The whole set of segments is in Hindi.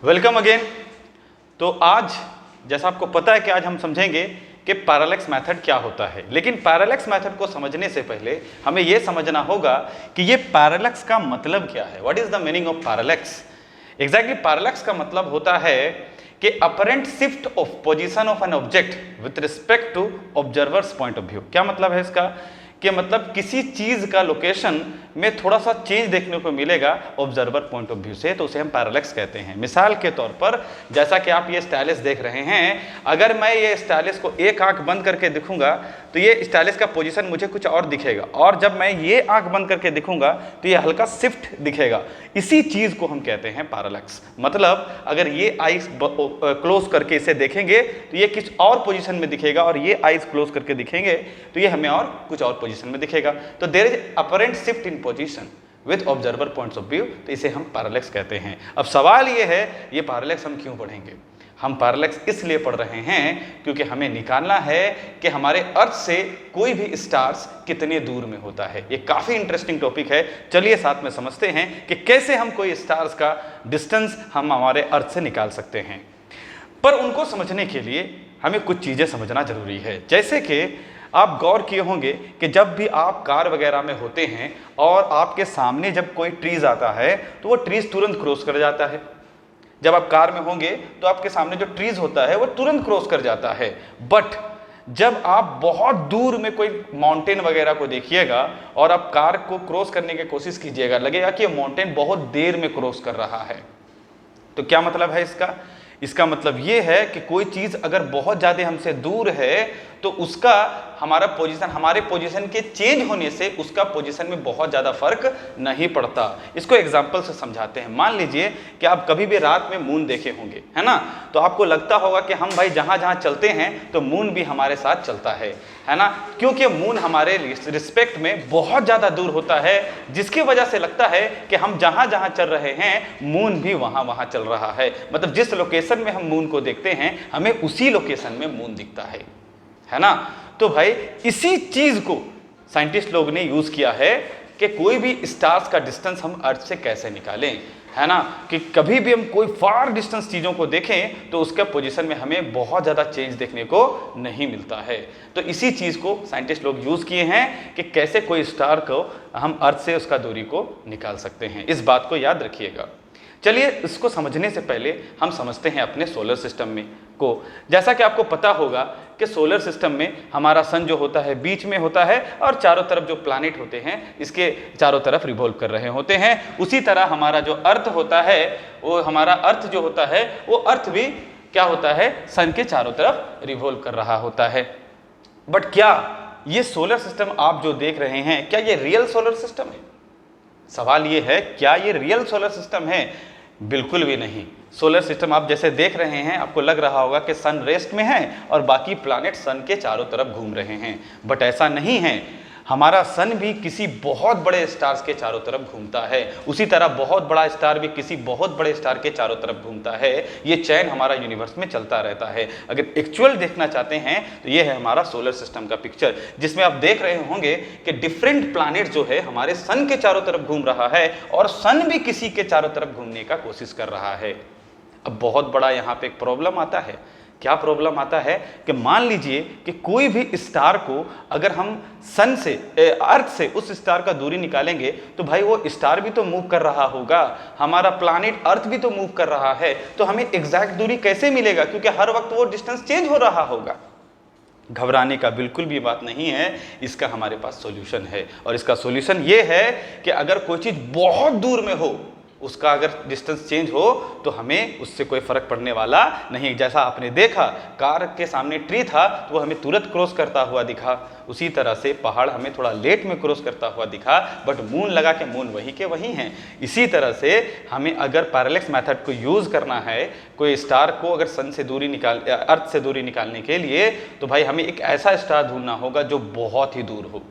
Welcome again. तो आज जैसा आपको पता है कि आज हम समझेंगे कि पैरालेक्स मेथड क्या होता है, लेकिन पैरालेक्स मेथड को समझने से पहले हमें यह समझना होगा कि ये पैरालेक्स का मतलब क्या है। What is the meaning of parallax? Exactly parallax का मतलब होता है कि apparent shift of position of an object with respect to observer's point of view. क्या मतलब है इसका? कि मतलब किसी चीज का लोकेशन में थोड़ा सा चेंज देखने को मिलेगा ऑब्जर्वर पॉइंट ऑफ व्यू से, तो उसे हम पैरालेक्स कहते हैं। मिसाल के तौर पर जैसा कि आप ये स्टाइलिस देख रहे हैं, अगर मैं ये स्टाइलिस को एक आंख बंद करके दिखूंगा तो ये स्टाइलिस का पोजीशन मुझे कुछ और दिखेगा, और जब मैं ये आंख बंद करके दिखूंगा तो ये हल्का शिफ्ट दिखेगा। इसी चीज को हम कहते हैं पैरालेक्स। मतलब अगर ये आईज क्लोज करके इसे देखेंगे तो ये कुछ और पोजीशन में दिखेगा, और ये आईज क्लोज करके दिखेंगे तो ये हमें और कुछ और पोजीशन में दिखेगा। तो there is apparent shift in position with observer points of view, तो इसे हम पैरालेक्स कहते हैं। अब सवाल ये है, ये पैरालेक्स हम क्यों पढ़ेंगे? हम पैरालेक्स इसलिए पढ़ रहे हैं क्योंकि हमें निकालना है कि हमारे अर्थ से कोई भी स्टार्स कितने दूर में होता है। ये काफी इंटरेस्टिंग टॉपिक है। चलिए साथ में समझते हैं कि कैसे हम कोई स्टार्स का डिस्टेंस हम हमारे अर्थ से निकाल सकते हैं। पर उनको समझने के लिए हमें कुछ चीजें समझना जरूरी है। जैसे कि आप गौर किए होंगे कि जब भी आप कार वगैरह में होते हैं और आपके सामने जब कोई ट्रीज आता है तो वो ट्रीज तुरंत क्रॉस कर जाता है। जब आप कार में होंगे तो आपके सामने जो ट्रीज होता है वो तुरंत क्रॉस कर जाता है। बट जब आप बहुत दूर में कोई माउंटेन वगैरह को देखिएगा और आप कार को क्रॉस करने की कोशिश कीजिएगा, लगेगा कि ये माउंटेन बहुत देर में क्रॉस कर रहा है। तो क्या मतलब है इसका? इसका मतलब ये है कि कोई चीज अगर बहुत ज्यादा हमसे दूर है तो उसका हमारे पोजीशन के चेंज होने से उसका पोजीशन में बहुत ज्यादा फर्क नहीं पड़ता। इसको एग्जांपल से समझाते हैं। मान लीजिए कि आप कभी भी रात में मून देखे होंगे, है ना? तो आपको लगता होगा कि हम भाई जहां जहां चलते हैं तो मून भी हमारे साथ चलता है ना? क्योंकि मून हमारे रिस्पेक्ट में बहुत ज्यादा दूर होता है, जिसकी वजह से लगता है कि हम जहां जहां चल रहे हैं मून भी वहां वहां चल रहा है। मतलब जिस लोकेशन में हम मून को देखते हैं हमें उसी लोकेशन में मून दिखता है ना? तो भाई इसी चीज को साइंटिस्ट लोग ने यूज किया है कि कोई भी स्टार्स का डिस्टेंस हम अर्थ से कैसे निकालें, है ना? कि कभी भी हम कोई फार डिस्टेंस चीजों को देखें तो उसका पोजीशन में हमें बहुत ज्यादा चेंज देखने को नहीं मिलता है। तो इसी चीज को साइंटिस्ट लोग यूज किए हैं कि कैसे कोई स्टार को हम अर्थ से उसका दूरी को निकाल सकते हैं। इस बात को याद रखिएगा। चलिए इसको समझने से पहले हम समझते हैं अपने सोलर सिस्टम में को। जैसा कि आपको पता होगा कि सोलर सिस्टम में हमारा सन जो होता है बीच में होता है, और चारों तरफ जो प्लैनेट होते हैं इसके चारों तरफ रिवॉल्व कर रहे होते हैं। उसी तरह हमारा जो अर्थ होता है वो हमारा अर्थ जो होता है वो अर्थ भी क्या होता है, सन के चारों तरफ रिवॉल्व कर रहा होता है। बट क्या ये सोलर सिस्टम आप जो देख रहे हैं क्या ये रियल सोलर सिस्टम है? सवाल ये है, क्या ये रियल सोलर सिस्टम है? बिल्कुल भी नहीं। सोलर सिस्टम आप जैसे देख रहे हैं आपको लग रहा होगा कि सन रेस्ट में है और बाकी प्लैनेट सन के चारों तरफ घूम रहे हैं, बट ऐसा नहीं है। हमारा सन भी किसी बहुत बड़े स्टार्स के चारों तरफ घूमता है, उसी तरह बहुत बड़ा स्टार भी किसी बहुत बड़े स्टार के चारों तरफ घूमता है। ये चैन हमारा यूनिवर्स में चलता रहता है। अगर एक्चुअल देखना चाहते हैं तो ये है हमारा सोलर सिस्टम का पिक्चर, जिसमें आप देख रहे होंगे कि डिफरेंट प्लैनेट जो है हमारे सन के चारों तरफ घूम रहा है और सन भी किसी के चारों तरफ घूमने का कोशिश कर रहा है। अब बहुत बड़ा यहाँ पे एक प्रॉब्लम आता है। क्या प्रॉब्लम आता है कि मान लीजिए कि कोई भी स्टार को अगर हम सन से अर्थ से उस स्टार का दूरी निकालेंगे तो भाई वो स्टार भी तो मूव कर रहा होगा, हमारा प्लैनेट अर्थ भी तो मूव कर रहा है, तो हमें एग्जैक्ट दूरी कैसे मिलेगा? क्योंकि हर वक्त वो डिस्टेंस चेंज हो रहा होगा। घबराने का बिल्कुल भी बात नहीं है, इसका हमारे पास सॉल्यूशन है। और इसका सॉल्यूशन ये है कि अगर कोई चीज बहुत दूर में हो उसका अगर डिस्टेंस चेंज हो तो हमें उससे कोई फर्क पड़ने वाला नहीं। जैसा आपने देखा कार के सामने ट्री था तो वो हमें तुरंत क्रॉस करता हुआ दिखा, उसी तरह से पहाड़ हमें थोड़ा लेट में क्रॉस करता हुआ दिखा, बट मून लगा के मून वही के वही हैं। इसी तरह से हमें अगर पैरालेक्स मेथड को यूज करना है कोई स्टार को अगर सन से दूरी अर्थ से दूरी निकालने के लिए, तो भाई हमें एक ऐसा स्टार ढूंढना होगा जो बहुत ही दूर हो।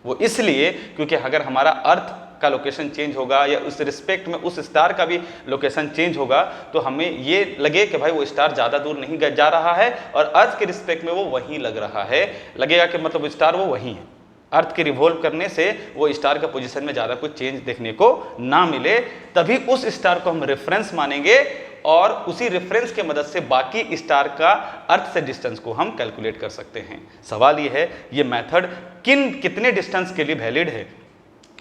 वो इसलिए क्योंकि अगर हमारा अर्थ का लोकेशन चेंज होगा या उस रिस्पेक्ट में उस स्टार का भी लोकेशन चेंज होगा तो हमें ये लगे कि भाई वो स्टार ज़्यादा दूर नहीं जा रहा है और अर्थ के रिस्पेक्ट में वो वहीं लग रहा है, लगेगा कि मतलब स्टार वो वहीं है। अर्थ के रिवॉल्व करने से वो स्टार का पोजीशन में ज़्यादा कुछ चेंज देखने को ना मिले, तभी उस स्टार को हम रेफरेंस मानेंगे और उसी रेफरेंस के मदद से बाकी स्टार का अर्थ से डिस्टेंस को हम कैलकुलेट कर सकते हैं। सवाल ये है ये मेथड कितने डिस्टेंस के लिए वैलिड है।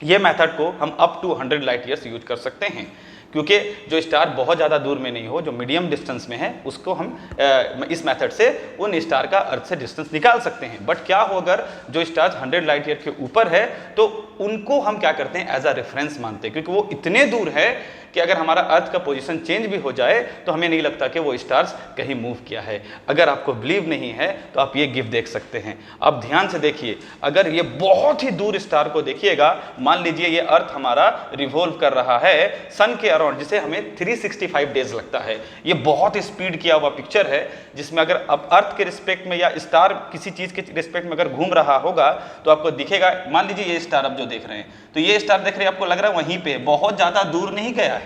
ये मेथड को हम up to 100 light years use कर सकते हैं, क्योंकि जो स्टार बहुत ज़्यादा दूर में नहीं हो, जो मीडियम डिस्टेंस में है, उसको हम इस मेथड से उन स्टार का अर्थ से डिस्टेंस निकाल सकते हैं। बट क्या हो अगर जो स्टार 100 लाइट ईयर के ऊपर है तो उनको हम क्या करते हैं, एज अ रेफरेंस मानते हैं, क्योंकि वो इतने दूर है कि अगर हमारा अर्थ का पोजीशन चेंज भी हो जाए तो हमें नहीं लगता कि वो स्टार्स कहीं मूव किया है। अगर आपको बिलीव नहीं है तो आप ये गिफ्ट देख सकते हैं। अब ध्यान से देखिए, अगर ये बहुत ही दूर स्टार को देखिएगा, मान लीजिए ये अर्थ हमारा रिवॉल्व कर रहा है सन के अराउंड, जिसे हमें 365 डेज लगता है। ये बहुत स्पीड किया हुआ पिक्चर है, जिसमें अगर अब अर्थ के रिस्पेक्ट में या स्टार किसी चीज के रिस्पेक्ट में अगर घूम रहा होगा तो आपको दिखेगा, मान लीजिए ये स्टार अब जो देख रहे हैं, तो ये स्टार देख रहे हैं, आपको लग रहा है वहीं पे, बहुत ज्यादा दूर नहीं गया है।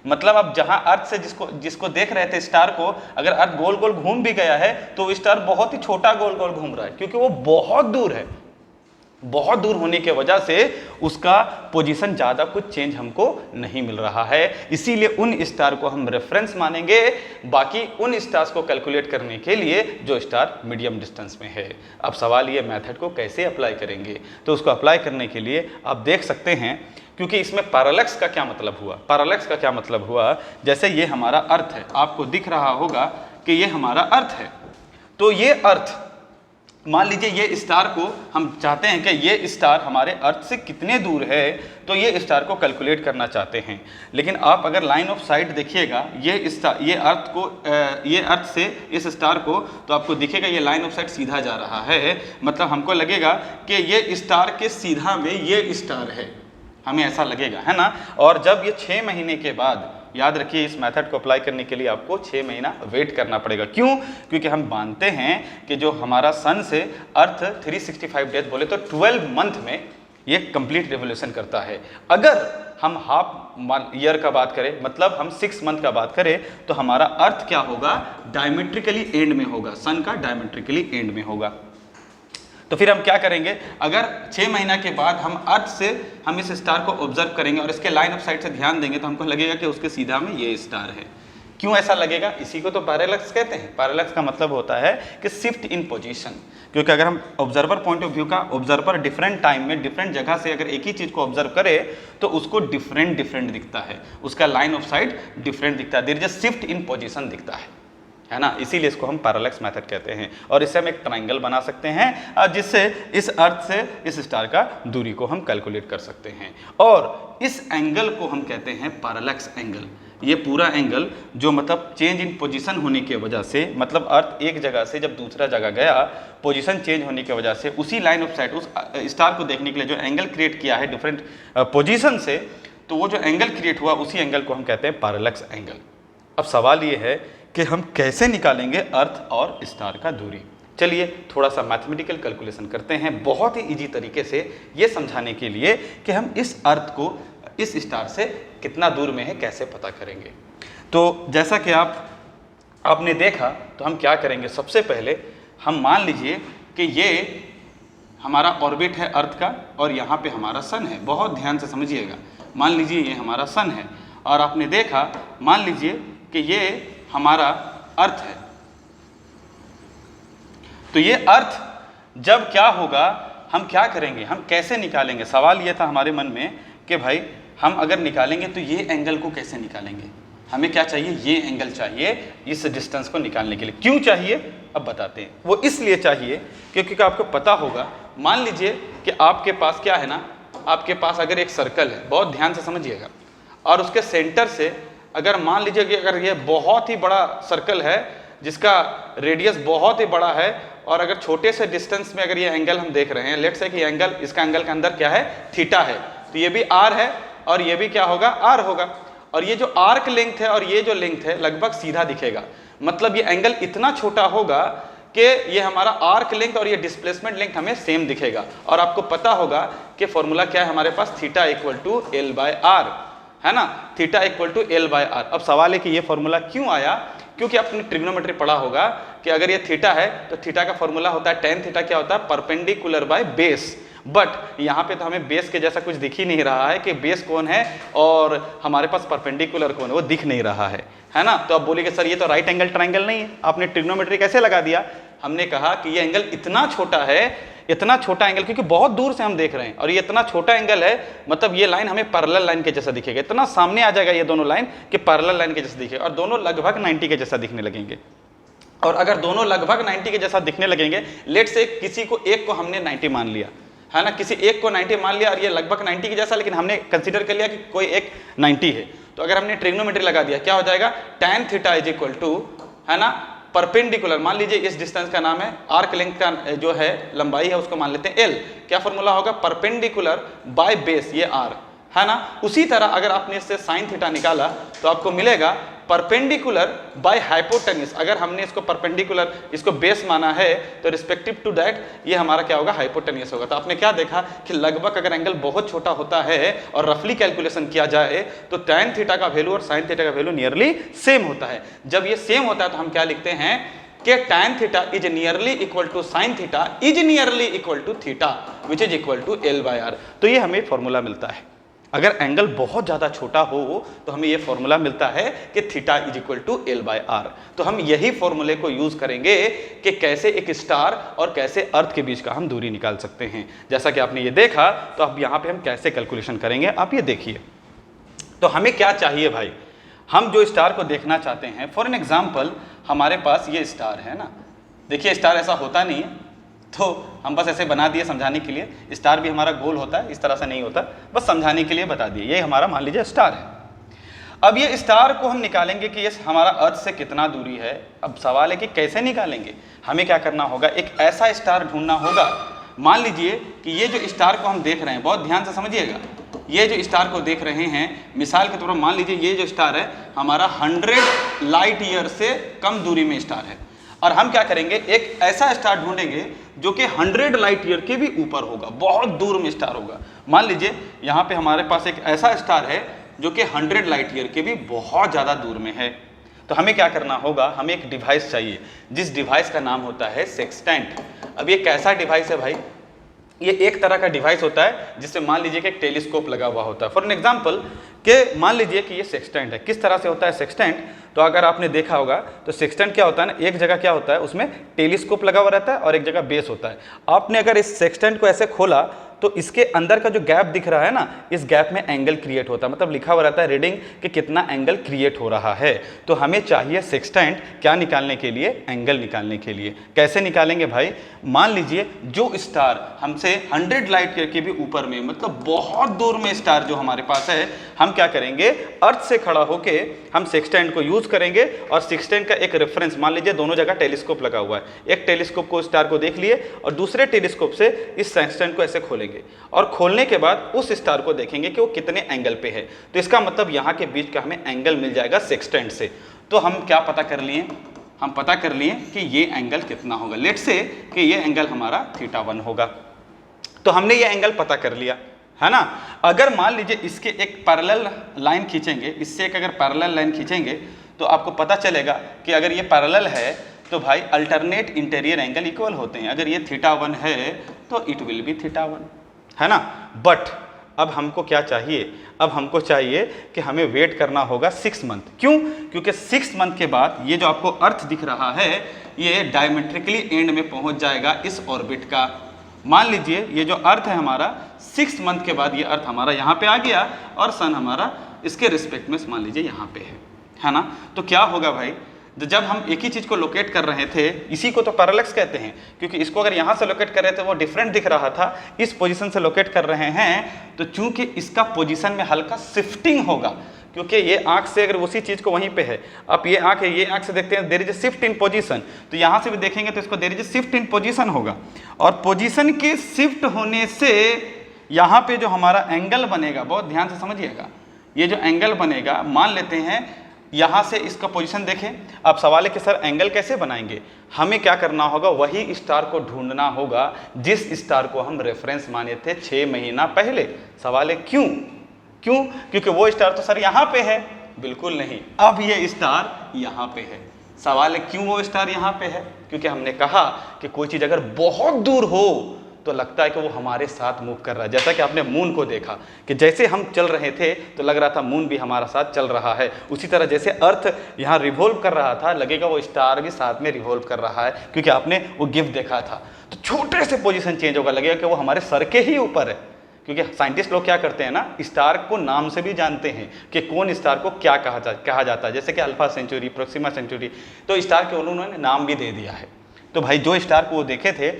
मतलब अब जहां अर्थ से जिसको देख रहे थे स्टार को, अगर अर्थ गोल गोल घूम भी गया है तो स्टार बहुत ही छोटा गोल गोल घूम रहा है, क्योंकि वो बहुत दूर है। बहुत दूर होने के वजह से उसका पोजीशन ज्यादा कुछ चेंज हमको नहीं मिल रहा है। इसीलिए उन स्टार को हम रेफरेंस मानेंगे, बाकी उन स्टार्स को कैलकुलेट करने के लिए जो स्टार मीडियम डिस्टेंस में है। अब सवाल ये मेथड को कैसे अप्लाई करेंगे, तो उसको अप्लाई करने के लिए आप देख सकते हैं, क्योंकि इसमें पैरालैक्स का क्या मतलब हुआ। पैरालैक्स का क्या मतलब हुआ, जैसे ये हमारा अर्थ है, आपको दिख रहा होगा कि ये हमारा अर्थ है, तो ये अर्थ, मान लीजिए ये स्टार को हम चाहते हैं कि ये स्टार हमारे अर्थ से कितने दूर है, तो ये स्टार को कैलकुलेट करना चाहते हैं। लेकिन आप अगर लाइन ऑफ साइट देखिएगा, ये अर्थ से इस स्टार को, तो आपको दिखेगा ये लाइन ऑफ साइट सीधा जा रहा है। मतलब हमको लगेगा कि ये स्टार के सीधा में ये स्टार है, हमें ऐसा लगेगा, है ना। और जब ये 6 महीने के बाद, याद रखिए इस मेथड को अप्लाई करने के लिए आपको 6 महीना वेट करना पड़ेगा। क्यों? क्योंकि हम मानते हैं कि जो हमारा सन से अर्थ 365 डेज बोले तो 12 मंथ में ये कंप्लीट रिवोल्यूशन करता है। अगर हम हाफ ईयर का बात करें, मतलब हम 6 मंथ का बात करें, तो हमारा अर्थ क्या होगा, डायमेट्रिकली एंड में होगा, सन का डायमेट्रिकली एंड में होगा। तो फिर हम क्या करेंगे, अगर 6 महीना के बाद हम अर्थ से हम इस स्टार को ऑब्जर्व करेंगे और इसके लाइन ऑफ साइट से ध्यान देंगे, तो हमको लगेगा कि उसके सीधा में ये स्टार है। क्यों ऐसा लगेगा, इसी को तो पैरेलैक्स कहते हैं। पैरेलैक्स का मतलब होता है कि शिफ्ट इन पोजीशन, क्योंकि अगर हम ऑब्जर्वर पॉइंट ऑफ व्यू का, ऑब्जर्वर डिफरेंट टाइम में डिफरेंट जगह से अगर एक ही चीज को ऑब्जर्व करे तो उसको डिफरेंट दिखता है, उसका लाइन ऑफ साइट डिफरेंट दिखता है, there is a shift in position दिखता है ना। इसीलिए इसको हम पैरेलैक्स मेथड कहते हैं। और इससे हम एक ट्राइंगल बना सकते हैं जिससे इस अर्थ से इस स्टार का दूरी को हम कैलकुलेट कर सकते हैं, और इस एंगल को हम कहते हैं पैरेलैक्स एंगल। ये पूरा एंगल जो मतलब चेंज इन पोजीशन होने की वजह से, मतलब अर्थ एक जगह से जब दूसरा जगह गया, पोजीशन चेंज होने की वजह से उसी लाइन ऑफ साइट उस स्टार को देखने के लिए जो एंगल क्रिएट किया है डिफरेंट पोजीशन से, तो वो जो एंगल क्रिएट हुआ उसी एंगल को हम कहते हैं पैरेलैक्स एंगल। अब सवाल ये है कि हम कैसे निकालेंगे अर्थ और स्टार का दूरी। चलिए थोड़ा सा मैथमेटिकल कैलकुलेशन करते हैं, बहुत ही इजी तरीके से ये समझाने के लिए कि हम इस अर्थ को इस स्टार से कितना दूर में है कैसे पता करेंगे। तो जैसा कि आपने देखा, तो हम क्या करेंगे, सबसे पहले हम मान लीजिए कि ये हमारा ऑर्बिट है अर्थ का और यहाँ पे हमारा सन है। बहुत ध्यान से समझिएगा, मान लीजिए ये हमारा सन है और आपने देखा, मान लीजिए कि ये हमारा अर्थ है। तो ये अर्थ जब क्या होगा, हम क्या करेंगे, हम कैसे निकालेंगे। सवाल ये था हमारे मन में कि भाई हम अगर निकालेंगे तो ये एंगल को कैसे निकालेंगे। हमें क्या चाहिए, ये एंगल चाहिए इस डिस्टेंस को निकालने के लिए। क्यों चाहिए, अब बताते हैं। वो इसलिए चाहिए क्योंकि आपको पता होगा, मान लीजिए कि आपके पास क्या है ना, आपके पास अगर एक सर्कल है, बहुत ध्यान से समझिएगा, और उसके सेंटर से अगर मान लीजिए कि अगर ये बहुत ही बड़ा सर्कल है जिसका रेडियस बहुत ही बड़ा है, और अगर छोटे से डिस्टेंस में अगर ये एंगल हम देख रहे हैं, लेट्स से कि एंगल, इसका एंगल के अंदर क्या है, थीटा है, तो ये भी आर है और ये भी क्या होगा, आर होगा। और ये जो आर्क लेंथ है और ये जो लेंथ है लगभग सीधा दिखेगा, मतलब ये एंगल इतना छोटा होगा कि ये हमारा आर्क लेंथ और ये डिस्प्लेसमेंट लेंथ हमें सेम दिखेगा। और आपको पता होगा कि फॉर्मूला क्या है हमारे पास, theta equal to L by R, है ना, theta equal to L by R. अब सवाल है कि ये फॉर्मूला क्यों आया, क्योंकि आपने ट्रिग्नोमेट्री पढ़ा होगा कि अगर ये थीटा है तो थीटा का फॉर्मूला होता है टेन थीटा क्या होता है, परपेंडिकुलर बाय बेस। बट यहाँ पे तो हमें बेस के जैसा कुछ दिख ही नहीं रहा है कि बेस कौन है और हमारे पास परपेंडिकुलर कौन है, वो दिख नहीं रहा है ना। तो अब बोलिए सर ये तो राइट एंगल ट्राइंगल नहीं है, आपने ट्रिग्नोमेट्री कैसे लगा दिया? हमने कहा कि ये एंगल इतना छोटा है, इतना छोटा एंगल, क्योंकि बहुत दूर से हम देख रहे हैं और ये इतना छोटा एंगल है, मतलब ये लाइन हमें पैरेलल लाइन के जैसा दिखेगा, इतना सामने आ जाएगा ये दोनों लाइन कि पैरेलल लाइन के जैसा दिखेगा और दोनों लगभग 90 के जैसा दिखने लगेंगे। और अगर दोनों लगभग 90 के जैसा दिखने लगेंगे, लेट से किसी को एक को हमने 90 मान लिया है ना, किसी एक को 90 मान लिया और ये लगभग 90 के जैसा, लेकिन हमने कंसीडर कर लिया कि कोई एक 90 है, तो अगर हमने ट्रिग्नोमेट्री लगा दिया क्या हो जाएगा? tan theta is equal to, है ना, परपेंडिकुलर, मान लीजिए इस डिस्टेंस का नाम है आर्क लेंथ का जो है लंबाई है उसको मान लेते हैं l, क्या फॉर्मूला होगा? परपेंडिकुलर बाय बेस, ये r है ना। उसी तरह अगर आपने इससे साइन थीटा निकाला तो आपको मिलेगा परपेंडिकुलर बाय हाइपोटेन्यूस, अगर हमने इसको परपेंडिकुलर इसको बेस माना है तो रिस्पेक्टिव टू दैट ये हमारा क्या होगा? हाइपोटेन्यूस होगा। तो आपने क्या देखा कि लगभग अगर एंगल बहुत छोटा होता है और रफली कैलकुलेशन किया जाए तो tan थीटा का वैल्यू और sin थीटा का वैल्यू नियरली सेम होता है। जब ये सेम होता है तो हम क्या लिखते हैं कि tan theta is nearly equal to sin theta is nearly equal to theta which is equal to l/r। तो ये हमें फॉर्मूला मिलता है। अगर एंगल बहुत ज़्यादा छोटा हो तो हमें ये फॉर्मूला मिलता है कि theta is equal to l/r। तो हम यही फॉर्मूले को यूज करेंगे कि कैसे एक स्टार और कैसे अर्थ के बीच का हम दूरी निकाल सकते हैं। जैसा कि आपने ये देखा, तो अब यहाँ पे हम कैसे कैलकुलेशन करेंगे आप ये देखिए। तो हमें क्या चाहिए भाई? हम जो स्टार को देखना चाहते हैं, फॉर एन एग्जाम्पल हमारे पास ये स्टार है ना, देखिए स्टार ऐसा होता नहीं है, तो हम बस ऐसे बना दिए समझाने के लिए। स्टार भी हमारा गोल होता है, इस तरह से नहीं होता, बस समझाने के लिए बता दिए। ये हमारा मान लीजिए स्टार है। अब ये स्टार को हम निकालेंगे कि ये हमारा अर्थ से कितना दूरी है। अब सवाल है कि कैसे निकालेंगे? हमें क्या करना होगा? एक ऐसा स्टार ढूंढना होगा। मान लीजिए कि ये जो स्टार को हम देख रहे हैं, बहुत ध्यान से समझिएगा, ये जो स्टार को देख रहे हैं, मिसाल के तौर पर मान लीजिए ये जो स्टार है हमारा 100 लाइट ईयर से कम दूरी में स्टार है, और हम क्या करेंगे? एक ऐसा स्टार ढूंढेंगे जो कि 100 लाइट ईयर के भी ऊपर होगा, बहुत दूर में स्टार होगा। मान लीजिए यहाँ पे हमारे पास एक ऐसा स्टार है जो कि 100 लाइट ईयर के भी बहुत ज़्यादा दूर में है। तो हमें क्या करना होगा? हमें एक डिवाइस चाहिए जिस डिवाइस का नाम होता है सेक्सटेंट। अब ये कैसा डिवाइस है भाई? ये एक तरह का डिवाइस होता है जिससे मान लीजिए कि एक टेलीस्कोप लगा हुआ होता है। फॉर एन एग्जांपल कि मान लीजिए कि ये सेक्सटेंट है। किस तरह से होता है सेक्सटेंट? तो अगर आपने देखा होगा तो सेक्सटेंट क्या होता है ना, एक जगह क्या होता है उसमें टेलीस्कोप लगा हुआ रहता है और एक जगह बेस होता है। आपने अगर इस सेक्सटेंट को ऐसे खोला तो इसके अंदर का जो गैप दिख रहा है ना, इस गैप में एंगल क्रिएट होता है, मतलब लिखा हुआ रहता है रीडिंग कि कितना एंगल क्रिएट हो रहा है। तो हमें चाहिए सेक्सटेंट क्या निकालने के लिए? एंगल निकालने के लिए। कैसे निकालेंगे भाई? मान लीजिए जो स्टार हमसे 100 लाइट ईयर के भी ऊपर में, मतलब बहुत दूर में स्टार जो हमारे पास है, हम क्या करेंगे? अर्थ से खड़ा होके हम सेक्सटेंट को यूज करेंगे और सेक्सटेंट का एक रेफरेंस, मान लीजिए दोनों जगह टेलीस्कोप लगा हुआ है, एक टेलीस्कोप को स्टार को देख लिए और दूसरे टेलीस्कोप से इस सेक्सटेंट को ऐसे खोलेंगे और खोलने के बाद उस स्टार को देखेंगे कि वो कितने एंगल पे है। तो इसका मतलब यहाँ के बीच का हमें एंगल मिल जाएगा सेक्सटेंट से। तो हम क्या पता कर लिए? हम पता कर लिए कि ये एंगल कितना होगा। लेट्स से कि ये एंगल हमारा θ1 होगा। तो हमने ये एंगल पता कर लिया, है ना। अगर मान लीजिए इसके एक पैरेलल लाइन खींचेंगे, इससे एक अगर पैरेलल लाइन खींचेंगे तो आपको पता चलेगा कि अगर ये पैरेलल है तो भाई अल्टरनेट इंटीरियर एंगल इक्वल होते हैं। अगर ये θ1 है तो इट विल बी θ1, है ना। बट अब हमको क्या चाहिए? अब हमको चाहिए कि हमें वेट करना होगा 6 मंथ। क्यों? क्योंकि 6 मंथ के बाद ये जो आपको अर्थ दिख रहा है ये डायमेट्रिकली एंड में पहुंच जाएगा इस ऑर्बिट का। मान लीजिए ये जो अर्थ है हमारा 6 मंथ के बाद ये अर्थ हमारा यहाँ पे आ गया और सन हमारा इसके रिस्पेक्ट में मान लीजिए यहाँ पे है ना। तो क्या होगा भाई? जब हम एक ही चीज को लोकेट कर रहे थे, इसी को तो पैरेलैक्स कहते हैं, क्योंकि इसको अगर यहाँ से लोकेट कर रहे थे वो डिफरेंट दिख रहा था, इस पोजीशन से लोकेट कर रहे हैं तो चूंकि इसका पोजीशन में हल्का शिफ्टिंग होगा, क्योंकि ये आंख से अगर उसी चीज को वहीं पे है, आप ये आंख है, ये आंख से देखते हैं there is a shift in position, तो यहाँ से भी देखेंगे तो इसको there is a shift in position होगा। और पोजीशन के शिफ्ट होने से यहाँ पे जो हमारा एंगल बनेगा, बहुत ध्यान से समझिएगा, ये जो एंगल बनेगा, मान लेते हैं यहाँ से इसका पोजीशन देखें। अब सवाल है कि सर एंगल कैसे बनाएंगे? हमें क्या करना होगा? वही स्टार को ढूंढना होगा जिस स्टार को हम रेफरेंस माने थे 6 महीना पहले। सवाल है क्यों? क्यों? क्योंकि वो स्टार तो सर यहाँ पे है। बिल्कुल नहीं, अब ये स्टार यहाँ पे है। सवाल है क्यों वो स्टार यहाँ पे है? क्योंकि हमने कहा कि कोई चीज़ अगर बहुत दूर हो तो लगता है कि वो हमारे साथ मूव कर रहा है। जैसा कि आपने मून को देखा कि जैसे हम चल रहे थे तो लग रहा था मून भी हमारा साथ चल रहा है, उसी तरह जैसे अर्थ यहाँ रिवॉल्व कर रहा था लगेगा वो स्टार भी साथ में रिवॉल्व कर रहा है, क्योंकि आपने वो गिफ्ट देखा था। तो छोटे से पोजीशन चेंज होगा, लगेगा कि वो हमारे सर के ही ऊपर है, क्योंकि साइंटिस्ट लोग क्या करते हैं ना, स्टार को नाम से भी जानते हैं कि कौन स्टार को क्या कहा जाता है, जैसे कि अल्फा सेंचुरी, प्रोक्सिमा सेंचुरी, तो स्टार के उन्होंने नाम भी दे दिया है। तो भाई जो स्टार को वो देखे थे,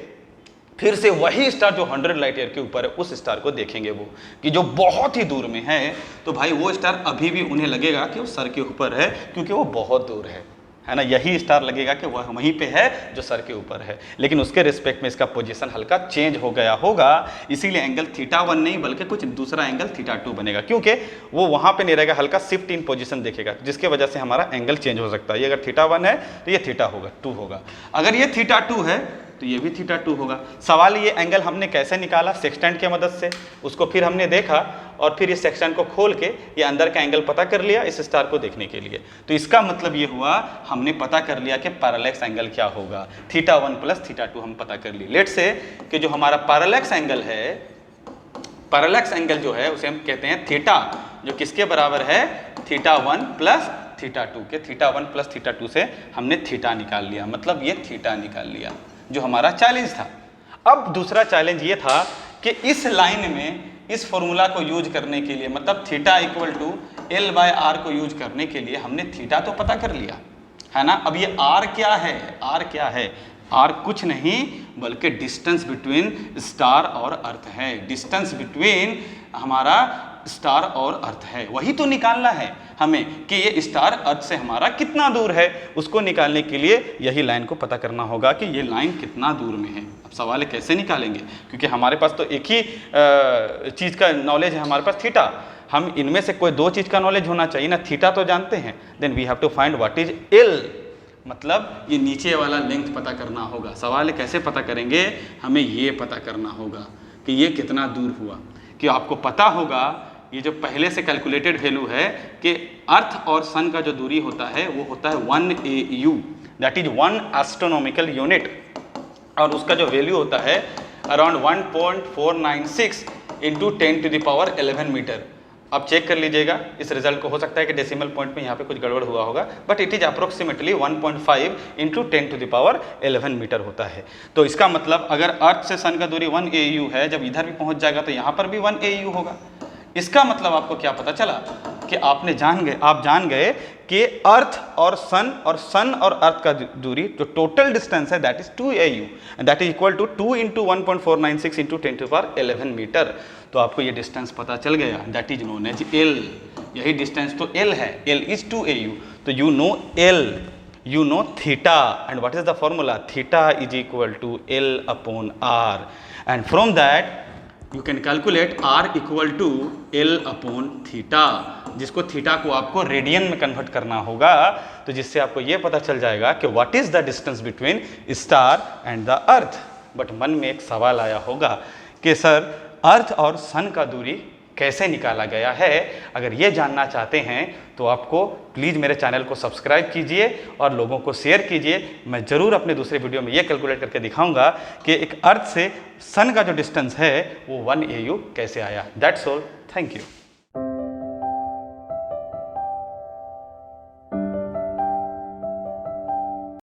फिर से वही स्टार जो 100 लाइट ईयर के ऊपर है उस स्टार को देखेंगे वो, कि जो बहुत ही दूर में है, तो भाई वो स्टार अभी भी उन्हें लगेगा कि वो सर के ऊपर है, क्योंकि वो बहुत दूर है ना। यही स्टार लगेगा कि वह वहीं पे है जो सर के ऊपर है, लेकिन उसके रिस्पेक्ट में इसका पोजीशन हल्का चेंज हो गया होगा, इसीलिए एंगल θ1 नहीं बल्कि कुछ दूसरा एंगल θ2 बनेगा, क्योंकि वो वहाँ पे नहीं रहेगा, हल्का शिफ्ट इन पोजीशन देखेगा, जिसके वजह से हमारा एंगल चेंज हो सकता है। ये अगर θ1 है तो ये θ होगा 2 होगा, अगर ये θ2 है तो ये भी θ2 होगा। सवाल ये एंगल हमने कैसे निकाला, सेक्सटेंट की मदद से, उसको फिर हमने देखा और फिर इस सेक्सटेंट को खोल के ये अंदर का एंगल पता कर लिया इस स्टार को देखने के लिए। तो इसका मतलब ये हुआ हमने पता कर लिया कि पैरेलैक्स एंगल क्या होगा, θ1 प्लस θ2 हम पता कर लिए। लेट से कि जो हमारा पैरेलैक्स एंगल है, पैरेलैक्स एंगल जो है उसे हम कहते हैं थीटा, जो किसके बराबर है, θ1 प्लस θ2 के। θ1 प्लस θ2 से हमने थीटा निकाल लिया, मतलब ये थीटा निकाल लिया, जो हमारा चैलेंज था। अब दूसरा चैलेंज ये था कि इस लाइन में इस फॉर्मूला को यूज करने के लिए, मतलब थीटा इक्वल टू L/R को यूज करने के लिए हमने थीटा तो पता कर लिया है ना। अब ये R क्या है, R क्या है, R कुछ नहीं बल्कि डिस्टेंस बिटवीन स्टार और अर्थ है, डिस्टेंस बिटवीन हमारा स्टार और अर्थ है, वही तो निकालना है हमें कि ये स्टार अर्थ से हमारा कितना दूर है। उसको निकालने के लिए यही लाइन को पता करना होगा कि ये लाइन कितना दूर में है। अब सवाल है कैसे निकालेंगे, क्योंकि हमारे पास तो एक ही चीज़ का नॉलेज है हमारे पास थीटा, हम इनमें से कोई दो चीज़ का नॉलेज होना चाहिए ना। थीटा तो जानते हैं, then we have to find what is L, मतलब ये नीचे वाला लेंथ पता करना होगा। सवाल है कैसे पता करेंगे, हमें ये पता करना होगा कि ये कितना दूर हुआ, कि आपको पता होगा ये जो पहले से कैलकुलेटेड वैल्यू है कि अर्थ और सन का जो दूरी होता है वो होता है 1 AU, that is 1 astronomical unit, और उसका जो वैल्यू होता है अराउंड 1.496 इंटू 10⁻11 मीटर। आप चेक कर लीजिएगा इस रिजल्ट को, हो सकता है कि डेसिमल पॉइंट में यहाँ पे कुछ गड़बड़ हुआ होगा, but it is approximately 1.5 into 10⁻11 metre होता है। तो इसका मतलब अगर अर्थ से सन का दूरी 1 AU है, जब इधर भी पहुँच जाएगा तो यहाँ पर भी 1 AU होगा। इसका मतलब आपको क्या पता चला कि आप जान गए कि अर्थ और सन और अर्थ का दूरी जो टोटल डिस्टेंस है that is 2 AU, that is equal to 2 into 1.496 into 10⁻11 metre. तो आपको ये डिस्टेंस पता चल गया, that is known as L. यही डिस्टेंस तो एल है, एल इज 2 AU। तो you know L, you know theta, and what is the formula? Theta is equal to L upon R, and from that you can calculate R equal to L upon theta, जिसको थीटा को आपको रेडियन में कन्वर्ट करना होगा, तो जिससे आपको ये पता चल जाएगा कि what is the distance between star and the earth. But मन में एक सवाल आया होगा कि सर अर्थ और सन का दूरी कैसे निकाला गया है। अगर ये जानना चाहते हैं तो आपको प्लीज़ मेरे चैनल को सब्सक्राइब कीजिए और लोगों को शेयर कीजिए। मैं ज़रूर अपने दूसरे वीडियो में ये कैलकुलेट करके दिखाऊंगा कि एक अर्थ से सन का जो डिस्टेंस है वो 1 AU कैसे आया। That's all, thank you.